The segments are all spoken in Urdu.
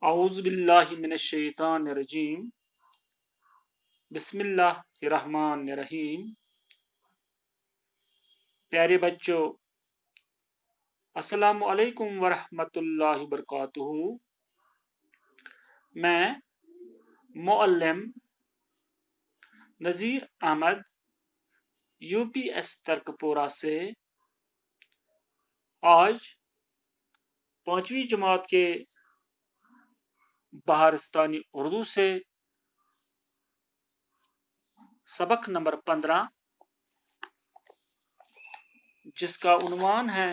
اعوذ باللہ من الشیطان الرجیم بسم اللہ الرحمن الرحیم۔ پیارے بچوں، السلام علیکم ورحمۃ اللہ وبرکاتہ۔ میں معلم نذیر احمد UPS ترک پورہ سے آج 5ویں جماعت کے بہارستانی اردو سے سبق نمبر 15 جس کا عنوان ہے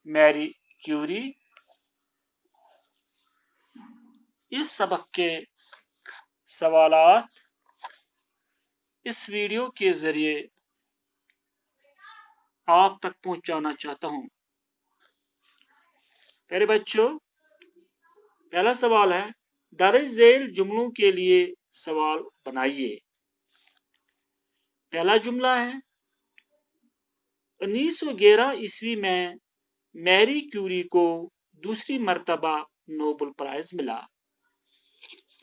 میری کیوری، اس سبق کے سوالات اس ویڈیو کے ذریعے آپ تک پہنچانا چاہتا ہوں۔ پیارے بچوں، پہلا سوال ہے درج ذیل جملوں کے لیے سوال بنائیے۔ پہلا جملہ ہے 1911 عیسوی میں میری کیوری کو دوسری مرتبہ نوبل پرائز ملا۔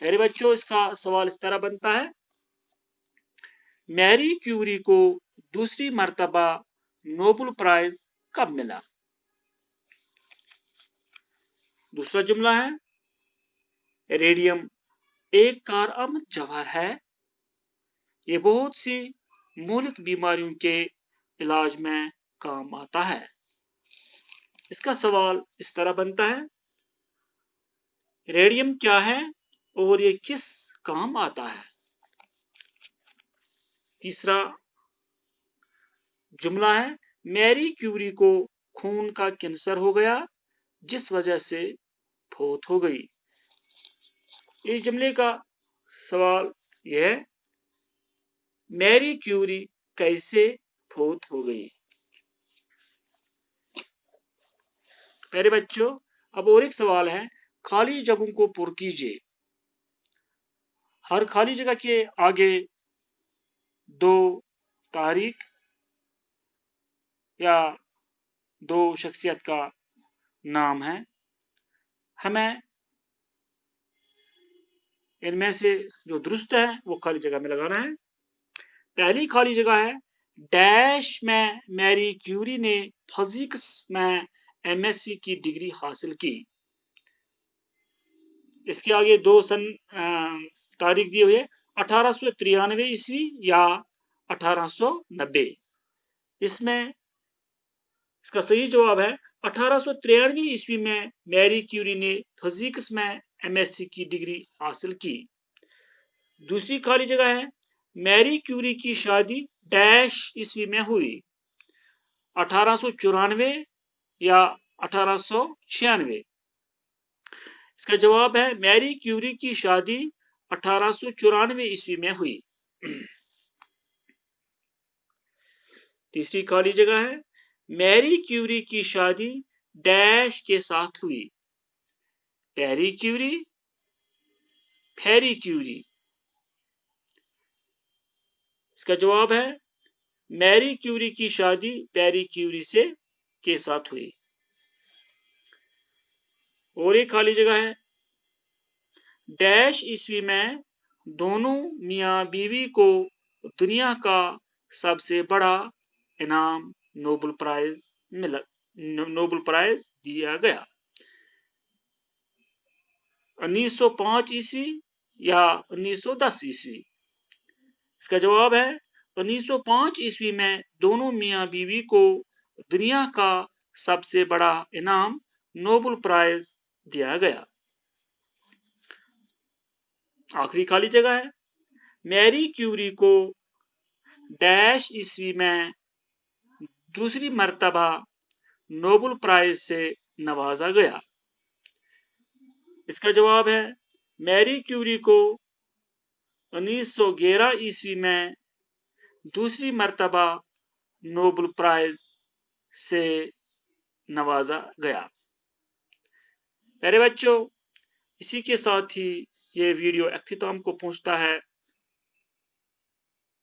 میرے بچوں، اس کا سوال اس طرح بنتا ہے میری کیوری کو دوسری مرتبہ نوبل پرائز کب ملا؟ دوسرا جملہ ہے ریڈیم ایک کارآمد جوہر ہے، یہ بہت سی مہلک بیماریوں کے علاج میں کام آتا ہے۔ اس کا سوال اس طرح بنتا ہے ریڈیم کیا ہے اور یہ کس کام آتا ہے؟ تیسرا جملہ ہے میری کیوری کو خون کا کینسر ہو گیا جس وجہ سے فوت ہو گئی۔ اس جملے کا سوال یہ ہے میری کیوری کیسے فوت ہو گئی؟ پیارے بچوں، اب اور ایک سوال ہے خالی جگہوں کو پر کیجیے۔ ہر خالی جگہ کے آگے 2 تاریخ یا 2 شخصیت کا نام ہے، ہمیں ان میں سے جو درست ہے وہ خالی جگہ میں لگانا ہے۔ پہلی خالی جگہ ہے ڈیش میں میری کیوری نے فزکس میں MSc کی ڈگری حاصل کی۔ اس کے آگے 2 تاریخ دیے ہوئے 1893 عیسوی یا 1890۔ اس کا صحیح جواب ہے 1893 عیسوی میں میری کیوری نے فزکس میں MSc کی ڈگری حاصل کی۔ دوسری خالی جگہ ہے میری کیوری کی شادی ڈیش عیسوی میں ہوئی، 1894 یا 1896۔ اس کا جواب ہے میری کیوری کی شادی 1894 عیسوی میں ہوئی۔ تیسری خالی جگہ ہے میری کیوری کی شادی ڈیش کے ساتھ ہوئی، پیری کیوری، پھیری کیوری۔ اس کا جواب ہے میری کیوری کی شادی پیری کیوری کے ساتھ ہوئی۔ اور ایک خالی جگہ ہے ڈیش عیسوی میں دونوں میاں بیوی کو دنیا کا سب سے بڑا انعام نوبل پرائز دیا گیا، 1905 عیسوی یا 1910 عیسوی۔ اس کا جواب ہے 1905 عیسوی میں دونوں میاں بیوی کو دنیا کا سب سے بڑا انعام نوبل پرائز دیا گیا۔ آخری خالی جگہ ہے میری کیوری کو ڈیش عیسوی میں دوسری مرتبہ نوبل پرائز سے نوازا گیا۔ اس کا جواب ہے میری کیوری کو 1911 عیسوی میں دوسری مرتبہ نوبل پرائز سے نوازا گیا۔ پیارے بچوں، اسی کے ساتھ ہی یہ ویڈیو اختتام کو پہنچتا ہے۔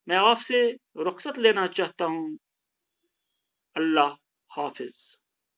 میں آپ سے رخصت لینا چاہتا ہوں۔ اللہ حافظ۔